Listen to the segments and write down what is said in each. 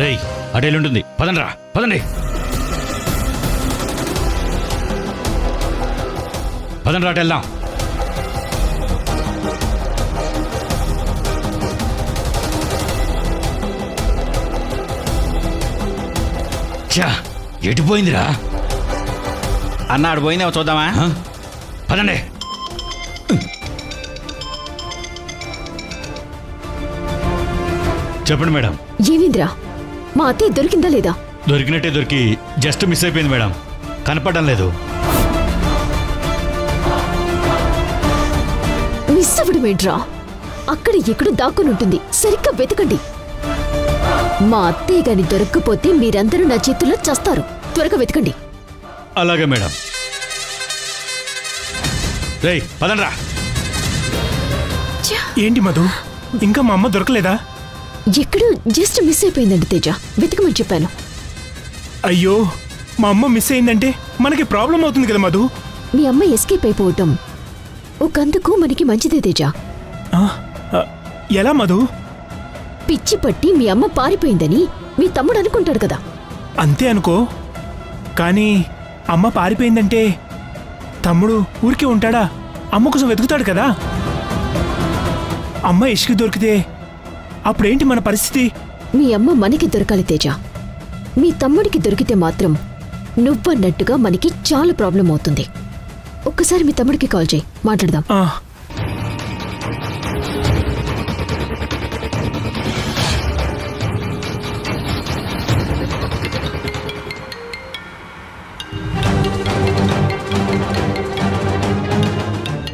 రేయ్ అడేలుంటుంది, పదండ్రా పదండి, పదండ్రా అటు వెళ్దాం. చా ఎటు పోయిందిరా? అన్నాడు పోయిందేమో చూద్దామా? పదండి. చెప్పండి మేడం. ఏమింద్రా, మా అత్తయ్య దొరికిందా లేదా? దొరికినట్టే దొరికి జస్ట్ మిస్ అయిపోయింది మేడం, కనపడడం లేదు. మిస్ అవ్వడమేంట్రా? అక్కడ ఎక్కడో దాక్కుని ఉంటుంది, సరిగ్గా వెతకండి. మా అత్తయ్య గాని దొరక్కపోతే మీరందరూ నా చేతుల్లో చస్తారు. త్వరగా వెతకండి. అలాగే మేడం. రేయ్ పదండ్రా. ఏంటి మధు, ఇంకా మా అమ్మ దొరకలేదా? ఎక్కడో జస్ట్ మిస్ అయిపోయిందండి తేజ, వెతకమని చెప్పాను. అయ్యో, మా అమ్మ మిస్ అయిందంటే మనకి ప్రాబ్లం అవుతుంది కదా మధు. మీ అమ్మ ఎస్కేప్ అయిపోవటం ఒకందుకు మనకి మంచిదే తేజ. ఎలా మధు? పిచ్చి పట్టి మీ అమ్మ పారిపోయిందని మీ తమ్ముడు అనుకుంటాడు కదా. అంతే అనుకో, కానీ అమ్మ పారిపోయిందంటే తమ్ముడు ఊరికే ఉంటాడా? అమ్మ కోసం వెతుకుతాడు కదా. అమ్మ ఇష్కి దొరికితే అప్పుడేంటి మన పరిస్థితి? మీ అమ్మ మనకి దొరకాలి తేజ. మీ తమ్ముడికి దొరికితే మాత్రం నువ్వన్నట్టుగా మనకి చాలా ప్రాబ్లం అవుతుంది. ఒక్కసారి మీ తమ్ముడికి కాల్ చేయి, మాట్లాడదాం.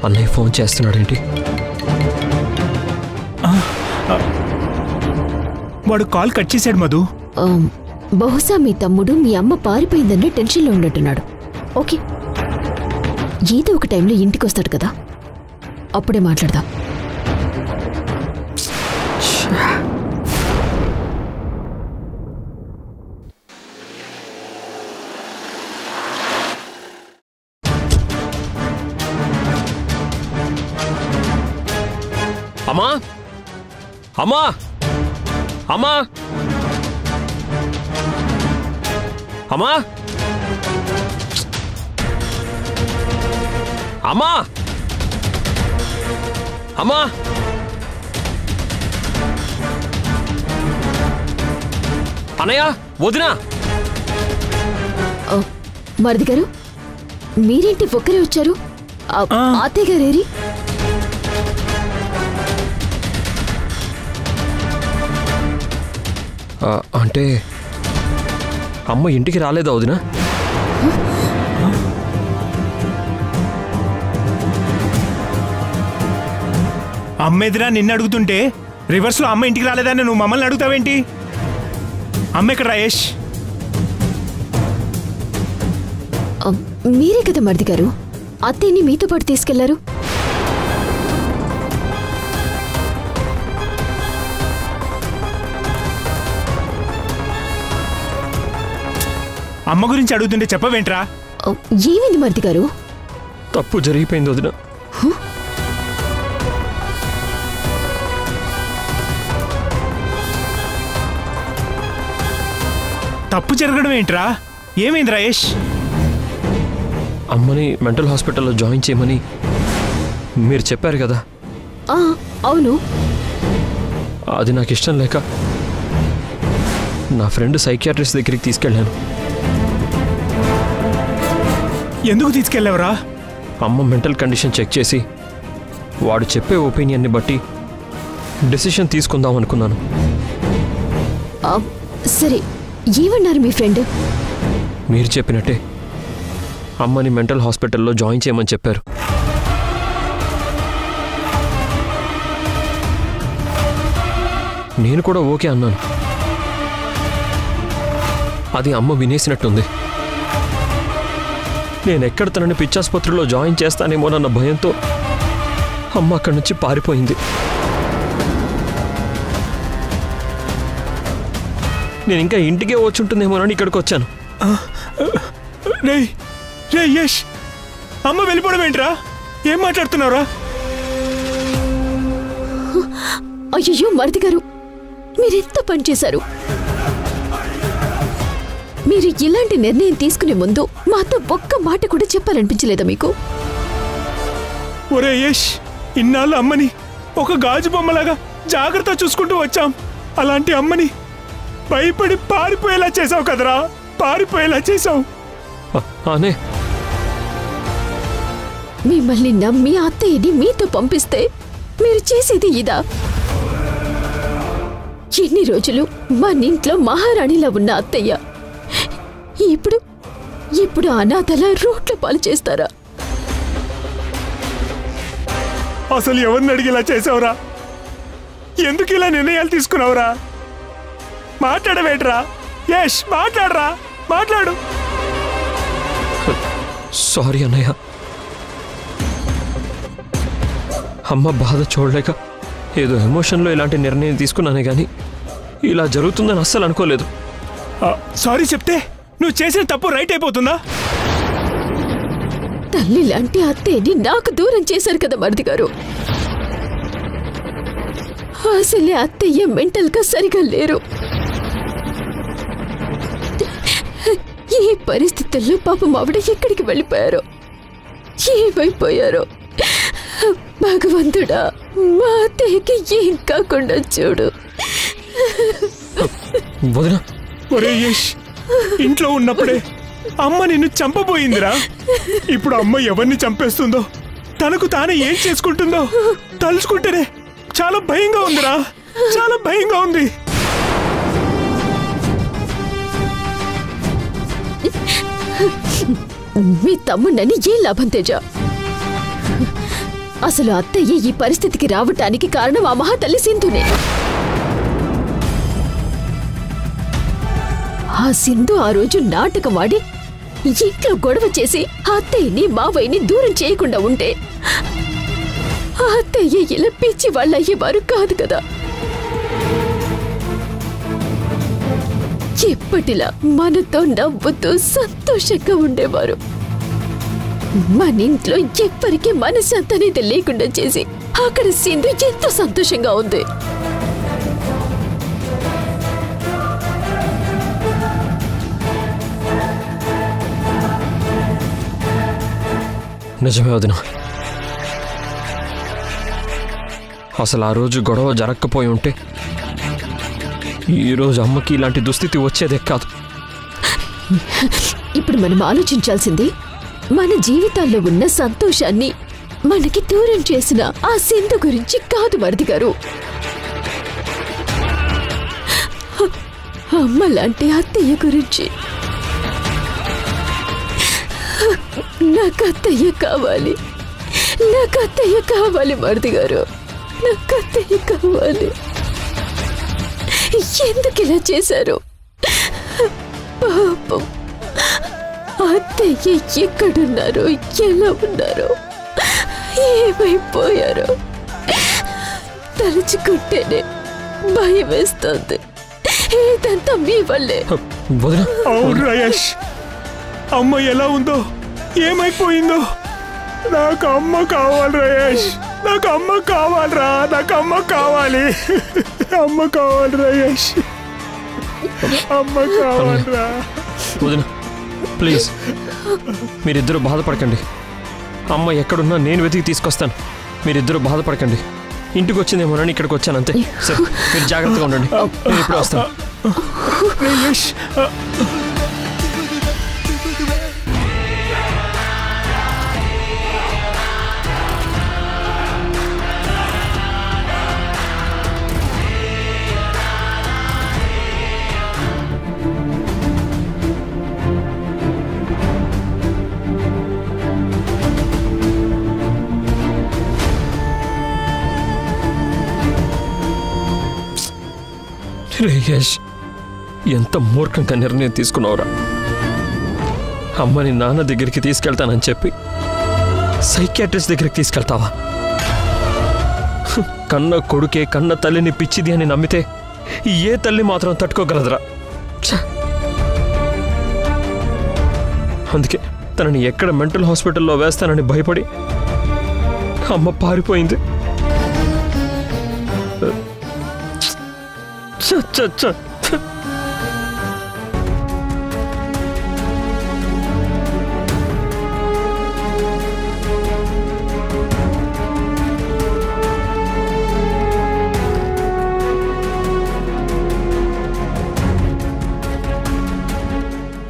అన్నయ్య ఫోన్ చేస్తున్నాడేంటి? వాడు కాల్ కట్ చేశాడు మధు. బహుశా మీ తమ్ముడు మీ అమ్మ పారిపోయిందన్న టెన్షన్లో ఉన్నట్టున్నాడు. ఓకే, ఏదో ఒక టైంలో ఇంటికి వస్తాడు కదా, అప్పుడే మాట్లాడదాం. అమ్మా అమ్మా అమ్మా అమ్మా అమ్మా అమ్మా అన్నయ్య, వదినా. మరిది గారు, మీరేంటి ఒక్కరే వచ్చారు? అత్తయ్య గారేరి? అంటే అమ్మ ఇంటికి రాలేదా వదినా? అమ్మ ఎదురా నిన్ను అడుగుతుంటే రివర్స్ లో అమ్మ ఇంటికి రాలేదని నువ్వు మమ్మల్ని అడుగుతావేంటి? అమ్మ ఎక్కడ రాయేష్? మీరే కదా మరిది గారు అత్తయ్యని మీతో పాటు తీసుకెళ్లారు. అమ్మ గురించి అడుగుతుంటే చెప్పవేంట్రా? ఏమైంది మరిది గారు? తప్పు జరిగిపోయింది వదినా. తప్పు జరగడం ఏంట్రా? ఏమైంది రాయేష్? అమ్మని మెంటల్ హాస్పిటల్లో జాయిన్ చేయమని మీరు చెప్పారు కదా. అవును. అది నాకు ఇష్టం లేక నా ఫ్రెండ్ సైకియాట్రిస్ట్ దగ్గరికి తీసుకెళ్ళాను. ఎందుకు తీసుకెళ్ళావురా? అమ్మ మెంటల్ కండిషన్ చెక్ చేసి వాడు చెప్పే ఒపీనియన్ని బట్టి డెసిషన్ తీసుకుందాం అనుకున్నాను. సరే, ఏమన్నారు మీ ఫ్రెండ్? మీరు చెప్పినట్టే అమ్మని మెంటల్ హాస్పిటల్లో జాయిన్ చేయమని చెప్పారు. నేను కూడా ఓకే అన్నాను. అది అమ్మ వినేసినట్టుంది. నేనెక్కడ తనని పిచ్చాసుపత్రిలో జాయిన్ చేస్తానేమోనన్న భయంతో అమ్మ అక్కడి నుంచి పారిపోయింది. నేను ఇంకా ఇంటికే వచ్చుంటుందేమోనని ఇక్కడికి వచ్చాను. యష్, అమ్మ వెళ్ళిపోవడం ఏంట్రా? ఏం మాట్లాడుతున్నావురా? అయ్యో మరిది గారు, మీరెంత పని చేశారు. మీరు ఇలాంటి నిర్ణయం తీసుకునే ముందు మాతో ఒక్క మాట కూడా చెప్పాలనిపించలేదా మీకు? ఒరే యష్, ఇన్నాళ్ళు అమ్మని ఒక గాజు బొమ్మలాగా జాగ్రత్త చూసుకుంటూ వచ్చాం. అలాంటి అమ్మని భయపడి పారిపోయేలా చేసావు కదరా, పారిపోయేలా చేసావు. అనే మిమ్మల్ని నమ్మి అత్తయ్యని మీతో పంపిస్తే మీరు చేసేది ఇదా? ఎన్ని రోజులు మన ఇంట్లో మహారాణిలా ఉన్న అత్తయ్య ఇప్పుడు అనాథల రోడ్ల పాలు చేస్తారా? అసలు ఎవరిని అడిగేలా చేసావురా? ఎందుకు ఇలా నిర్ణయాలు తీసుకున్నావురా? మాట్లాడవేట్రా యష్, మాట్లాడరా, మాట్లాడు. సారీ అన్నయ్య, అమ్మ బాధ చూడలేక ఏదో ఎమోషన్లో ఇలాంటి నిర్ణయం తీసుకున్నానే కానీ ఇలా జరుగుతుందని అస్సలు అనుకోలేదు. సారీ చెప్తే నువ్వు చేసిన తప్పు రైట్ అయిపోతుందా? తల్లి లాంటి అత్తయ్యని నాకు దూరం చేశారు కదా మరిది గారు. అసలే అత్తయ్య మెంటల్ గా సరిగా లేరు. ఈ పరిస్థితుల్లో పాపం ఆవిడ ఎక్కడికి వెళ్ళిపోయారో, ఏమైపోయారో. భగవంతుడా, మా అత్తయ్యకి ఏం కాకుండా చూడు. వదినా, ఒరే యష్, ఇంట్లో ఉన్నప్పుడే అమ్మ నిన్ను చంపబోయిందిరా. ఇప్పుడు అమ్మ ఎవరిని చంపేస్తుందో, తనకు తానే ఏం చేసుకుంటుందో తలుచుకుంటేనే చాలా భయంగా ఉందిరా, చాలా భయంగా ఉంది. మీ తమ్ముడని ఏ లాభం తేజ? అసలు అత్తయ్య ఈ పరిస్థితికి రావటానికి కారణం ఆ మహాతల్లి సింధునే. ఆ సింధు ఆ రోజు నాటకమాడి ఇంట్లో గొడవ చేసి అత్తయ్యని మావయ్యని దూరం చేయకుండా ఉంటే ఆ అత్తయ్య ఇలా పిచ్చి వాళ్ళు అయ్యేవారు కాదు కదా. ఎప్పటిలా మనతో నవ్వుతూ సంతోషంగా ఉండేవారు. మన ఇంట్లో ఎవ్వరికి మనశ్శాంతి అనేది లేకుండా చేసి అక్కడ సింధు ఎంతో సంతోషంగా ఉంది. నిజమే వదిన, అసలు ఆ రోజు గొడవ జరగకపోయి ఉంటే ఈరోజు అమ్మకి ఇలాంటి దుస్థితి వచ్చేదే కాదు. ఇప్పుడు మనం ఆలోచించాల్సింది మన జీవితాల్లో ఉన్న సంతోషాన్ని మనకి దూరం చేసిన ఆ సింధు గురించి కాదు మరిది గారు. అమ్మ లాంటి అత్తయ్య గురించి. నాకు అత్తయ్య కావాలి, నాకు అత్తయ్య కావాలి మరిది గారు, నాకు అత్తయ్య కావాలి. ఎందుకు ఇలా చేశారు? పాపం అత్తయ్య ఎక్కడున్నారో, ఎలా ఉన్నారో, ఏమైపోయారో తలుచుకుంటేనే భయం వేస్తుంది. ఇదంతా మీ వల్లే. అవును రయేష్, అమ్మ ఎలా ఉందో, ఏమైపోయిందో. నాకు అమ్మ కావాలి రయేష్, నాకు అమ్మ కావాలరా, నాకు అమ్మ కావాలి, అమ్మ కావాలి రయేష్, అమ్మ కావాలరా. వదిన ప్లీజ్, మీరిద్దరూ బాధపడకండి. అమ్మ ఎక్కడున్నా నేను వెతికి తీసుకొస్తాను. మీరిద్దరూ బాధపడకండి. ఇంటికి వచ్చిందేమోనని ఇక్కడికి వచ్చాను అంతే. సరే, మీరు జాగ్రత్తగా ఉండండి, నేను ఇప్పుడు వస్తాను. రయేష్, రేయష్, ఎంత మూర్ఖంగా నిర్ణయం తీసుకున్నావురా. అమ్మని నాన్న దగ్గరికి తీసుకెళ్తానని చెప్పి సైకియాట్రిస్ట్ దగ్గరికి తీసుకెళ్తావా? కన్న కొడుకే కన్న తల్లిని పిచ్చిది అని నమ్మితే ఏ తల్లి మాత్రం తట్టుకోగలదురా. అందుకే తనని ఎక్కడ మెంటల్ హాస్పిటల్లో వేస్తానని భయపడి అమ్మ పారిపోయింది.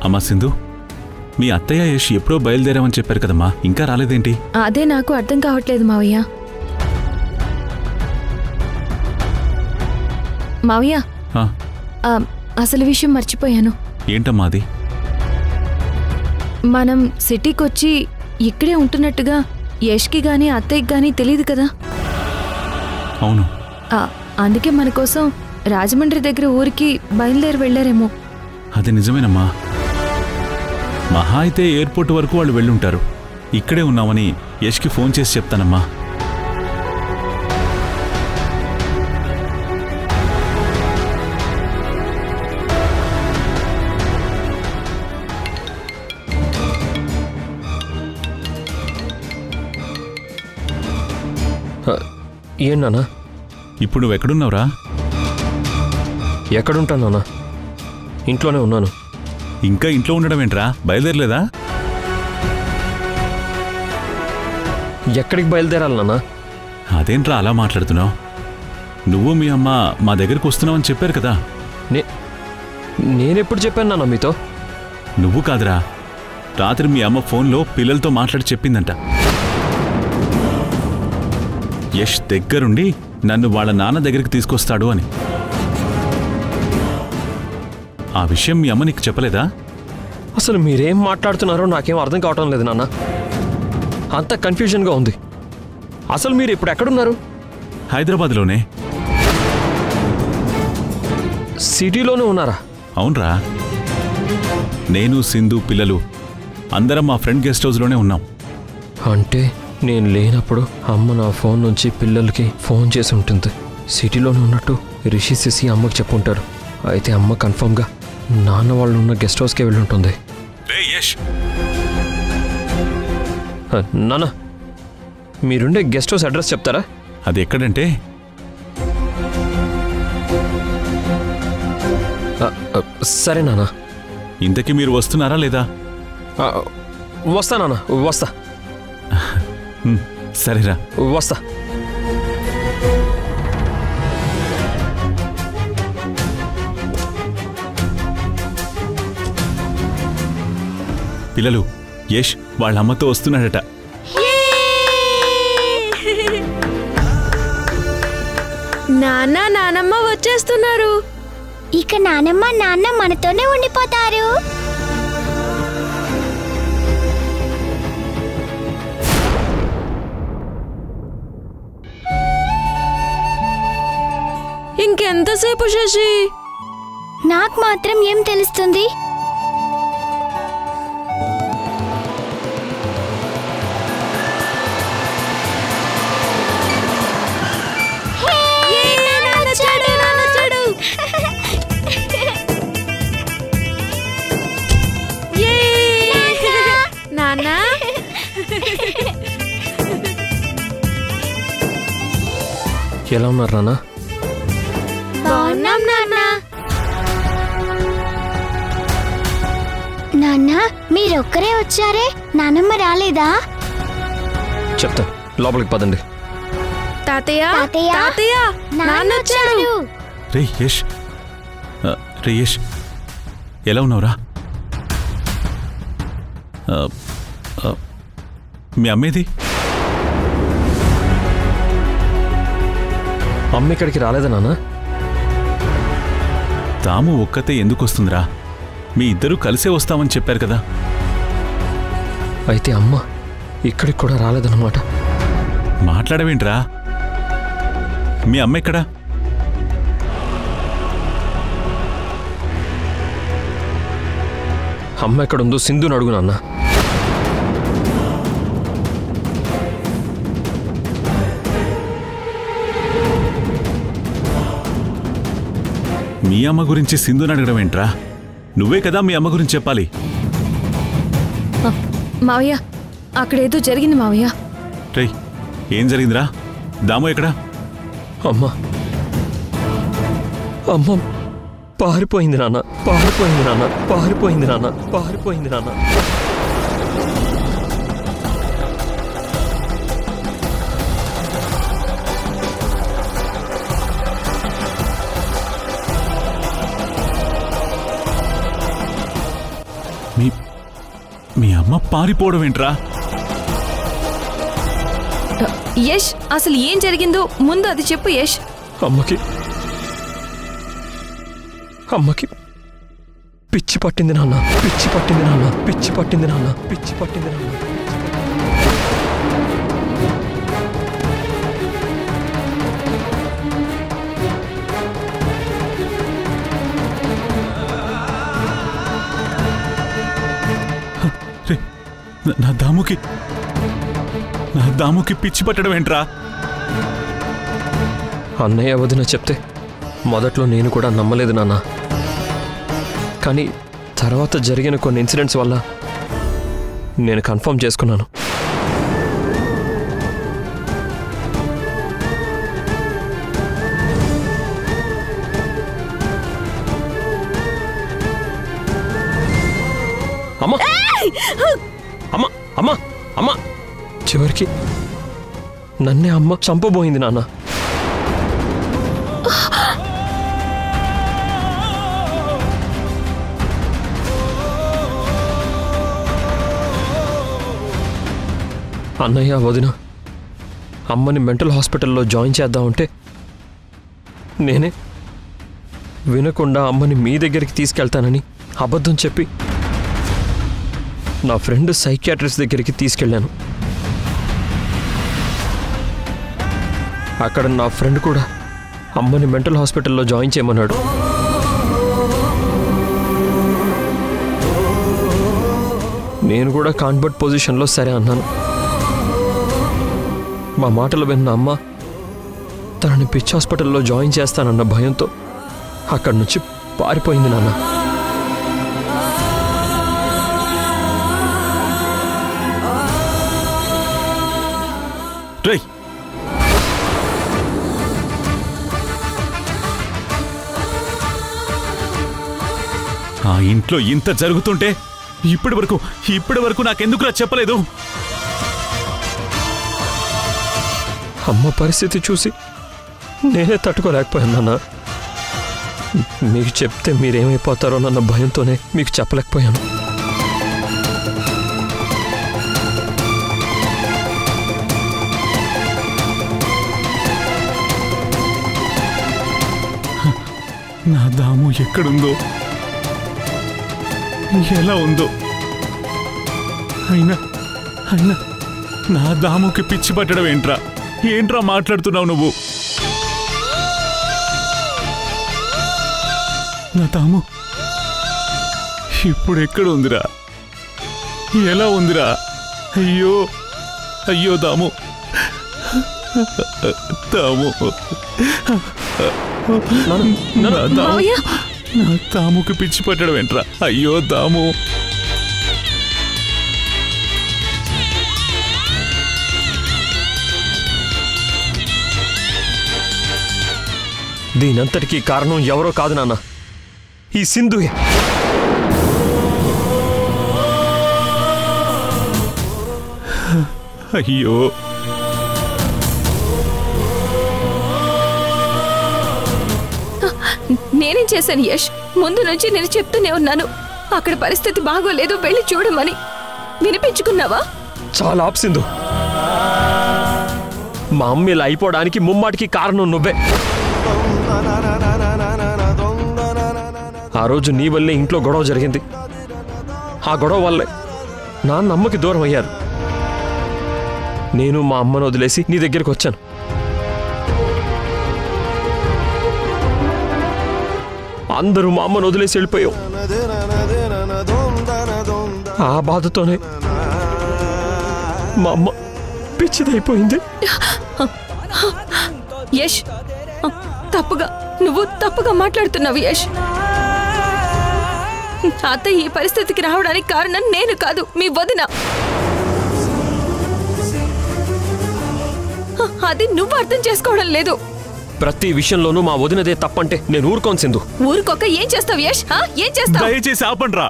అమ్మా సింధు, మీ అత్తయ్య యష్ ఎప్పుడో బయలుదేరామని చెప్పారు కదమ్మా, ఇంకా రాలేదేంటి? అదే నాకు అర్థం కావట్లేదు మావయ్య. మావయ్య, అసలు విషయం మర్చిపోయాను. ఏంటమ్మా అది? మనం సిటీకొచ్చి ఇక్కడే ఉంటున్నట్టుగా యష్కి గాని అత్తయ్యకి గాని తెలియదు కదా. అవును. అందుకే మన కోసం రాజమండ్రి దగ్గర ఊరికి బయలుదేరి వెళ్లారేమో. అది నిజమేనమ్మా. మహా అయితే ఎయిర్పోర్ట్ వరకు వాళ్ళు వెళ్ళుంటారు. ఇక్కడే ఉన్నామని యష్కి ఫోన్ చేసి చెప్తానమ్మా. ఏంటన్నా? ఇప్పుడు నువ్వెక్కడున్నావురా? ఎక్కడుంటాను నాన్న? ఇంట్లోనే ఉన్నాను. ఇంకా ఇంట్లో ఉండడం ఏంట్రా? బయలుదేరలేదా? ఎక్కడికి బయలుదేరాలి నాన్న? అదేంట్రా అలా మాట్లాడుతున్నావు? నువ్వు మీ అమ్మ మా దగ్గరికి వస్తున్నావని చెప్పారు కదా. నేనెప్పుడు చెప్పాను నాన్న మీతో? నువ్వు కాదురా, రాత్రి మీ అమ్మ ఫోన్లో పిల్లలతో మాట్లాడి చెప్పిందంట. యష్ దగ్గరుండి నన్ను వాళ్ళ నాన్న దగ్గరికి తీసుకొస్తాడు అని. ఆ విషయం మీ అమ్మ నీకు చెప్పలేదా? అసలు మీరేం మాట్లాడుతున్నారో నాకేం అర్థం కావటం లేదు నాన్న. అంత కన్ఫ్యూజన్గా ఉంది. అసలు మీరు ఇప్పుడు ఎక్కడున్నారు? హైదరాబాద్లోనే. సిటీలోనే ఉన్నారా? అవునరా, నేను సింధు పిల్లలు అందరం మా ఫ్రెండ్ గెస్ట్ హౌస్లోనే ఉన్నాం. అంటే నేను లేనప్పుడు అమ్మ నా ఫోన్ నుంచి పిల్లలకి ఫోన్ చేసి ఉంటుంది. సిటీలోనే ఉన్నట్టు రిషి సిసి అమ్మకి చెప్పుంటారు. అయితే అమ్మ కన్ఫర్మ్గా నాన్న వాళ్ళు ఉన్న గెస్ట్ హౌస్కే వెళ్ళి ఉంటుంది. నాన్న, మీరుండే గెస్ట్ హౌస్ అడ్రస్ చెప్తారా? అది ఎక్కడంటే, సరే నాన్న. ఇంతకీ మీరు వస్తున్నారా లేదా? వస్తా నాన్న, వస్తా. సరేరా, వస్తా. పిల్లలు, యష్ వాళ్ళ అమ్మతో వస్తున్నాడట. నాన్న నానమ్మ వచ్చేస్తున్నారు. ఇక నానమ్మ నాన్న మనతోనే ఉండిపోతారు. ఇంకెంతసేపు శశి? నాకు మాత్రం ఏం తెలుస్తుంది? నాన్న, ఎలా ఉన్నారు నాన్న? బాగున్నాం నాన్న. నాన్న, మీరొక్కరే వచ్చారే, నానమ్మ రాలేదా? చెప్తా, లోపలికి పదండి. తాతయ్య, తాతయ్య, తాతయ్య, నాన్న వచ్చాడు. రే యష్, రే యష్, ఎలా ఉన్నావురా? మీ అమ్మేది? అమ్మ ఇక్కడికి రాలేదా నాన్న? తాము ఒక్కతే ఎందుకు వస్తుందిరా? మీ ఇద్దరూ కలిసే వస్తామని చెప్పారు కదా. అయితే అమ్మ ఇక్కడికి కూడా రాలేదన్నమాట. మాట్లాడవేంట్రా? మీ అమ్మ ఎక్కడా? అమ్మ ఎక్కడుందో సింధుని అడుగు నాన్న. మీ అమ్మ గురించి సింధుని అడగడం ఏంట్రా? నువ్వే కదా మీ అమ్మ గురించి చెప్పాలి. మావయ్య, అక్కడేదో జరిగింది మావయ్య. రేయ్, ఏం జరిగిందిరా? దాము ఎక్కడా? అమ్మ అమ్మ పారిపోయింది నాన్న, పారిపోయింది నాన్న, పారిపోయింది నాన్న, పారిపోయింది నాన్న. మీ అమ్మ పారిపోవడం ఏంట్రా? యష్ అసలు ఏం జరిగిందో ముందు అది చెప్పు యష్. అమ్మకి పిచ్చి పట్టింది నాన్న, పిచ్చి పట్టింది నాన్న, పిచ్చి పట్టింది నాన్న, పిచ్చి పట్టింది నాన్న. నా దాముకి పిచ్చి పట్టడం ఏంట్రా? అన్నయ్య వదిన చెప్తే మొదట్లో నేను కూడా నమ్మలేదు నాన్న. కానీ తర్వాత జరిగిన కొన్ని ఇన్సిడెంట్స్ వల్ల నేను కన్ఫర్మ్ చేసుకున్నాను. అమ్మా అమ్మా అమ్మా అమ్మా చివరికి నన్నే అమ్మ చంపబోయింది నాన్న. అన్నయ్య వదిన అమ్మని మెంటల్ హాస్పిటల్లో జాయిన్ చేద్దామంటే నేనే వినకుండా అమ్మని మీ దగ్గరికి తీసుకెళ్తానని అబద్ధం చెప్పి నా ఫ్రెండ్ సైకియాట్రిస్ట్ దగ్గరికి తీసుకెళ్ళాను. అక్కడ నా ఫ్రెండ్ కూడా అమ్మని మెంటల్ హాస్పిటల్లో జాయిన్ చేయమన్నాడు. నేను కూడా కాన్వర్ట్ పొజిషన్లో సరే అన్నాను. మా మాటలు విన్న అమ్మ తనని పిచ్ హాస్పిటల్లో జాయిన్ చేస్తానన్న భయంతో అక్కడి నుంచి పారిపోయింది నాన్న. ఆ ఇంట్లో ఇంత జరుగుతుంటే ఇప్పటి వరకు నాకెందుకులా చెప్పలేదు? అమ్మ పరిస్థితి చూసి నేనే తట్టుకోలేకపోయాను నాన్న. మీకు చెప్తే మీరేమైపోతారో నన్న భయంతోనే మీకు చెప్పలేకపోయాను. నా దాము ఎక్కడుందో, ఎలా ఉందో, అయినా నా దాముకి పిచ్చి పట్టడం ఏంట్రా మాట్లాడుతున్నావు నువ్వు? నా దాము ఇప్పుడు ఎక్కడ ఉందిరా? ఎలా ఉందిరా? అయ్యో దాము నా దాముకి పిచ్చి పట్టడం ఏంట్రా? అయ్యో దాము. దీనంతటికీ కారణం ఎవరో కాదు నాన్న, ఈ సింధుయే. అయ్యో నేనేం చేశాను యష్? ముందు నుంచి నేను చెప్తూనే ఉన్నాను, అక్కడ పరిస్థితి బాగోలేదు, వెళ్ళి చూడమని. వినిపించుకున్నావా? చాలా ఆప్ సింధు. మా అమ్మ ఇలా అయిపోవడానికి ముమ్మాటికి కారణం నువ్వే. ఆ రోజు నీ వల్లే ఇంట్లో గొడవ జరిగింది. ఆ గొడవ వల్లే నాన్న అమ్మకి దూరం అయ్యారు. నేను మా అమ్మను వదిలేసి నీ దగ్గరికి వచ్చాను. అందరూ మా అమ్మను వదిలేసి వెళ్ళిపోయావు. ఆ బాధతోనే మా అమ్మ పిచ్చిదైపోయింది. యష్, నువ్వు తప్పుగా మాట్లాడుతున్నావు యష్. అత్త ఈ పరిస్థితికి రావడానికి కారణం నేను కాదు, మీ వదిన. అది నువ్వు అర్థం చేసుకోవడం లేదు. ప్రతి విషయంలోనూ మా వదినదే తప్పంటే నేను ఊరుకోను సింధు. ఊరుకోక ఏం చేస్తావు యష్? ఏం చేస్తావు? దయచేసి ఆపండ్రా.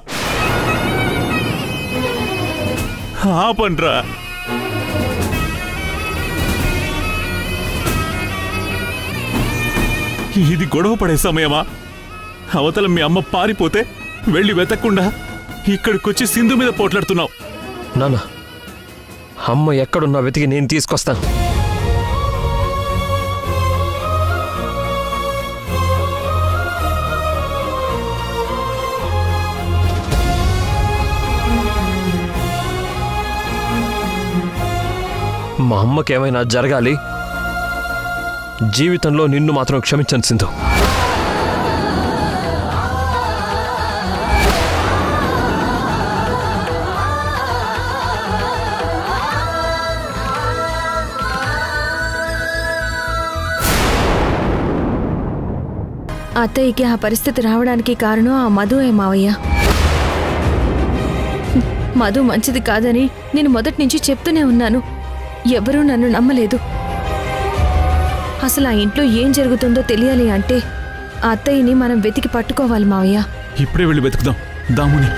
ఇది గొడవ పడే సమయమా? అవతల మీ అమ్మ పారిపోతే వెళ్ళి వెతకుండా ఇక్కడికొచ్చి సింధు మీద పోట్లాడుతున్నావు. నాన్న, అమ్మ ఎక్కడున్నా వెతికి నేను తీసుకొస్తాను. మా అమ్మకేమైనా జరగాలి, జీవితంలో నిన్ను మాత్రం క్షమించను సింధు. అత్తయ్యకి ఆ పరిస్థితి రావడానికి కారణం ఆ మధువే మావయ్య. మధు మంచిది కాదని నేను మొదటి నుంచి చెప్తూనే ఉన్నాను. ఎవరూ నన్ను నమ్మలేదు. అసలు ఆ ఇంట్లో ఏం జరుగుతుందో తెలియాలి అంటే ఆ అత్తయ్యని మనం వెతికి పట్టుకోవాలి మావయ్య. ఇప్పుడే వెళ్ళి వెతుకుదాం దాముని.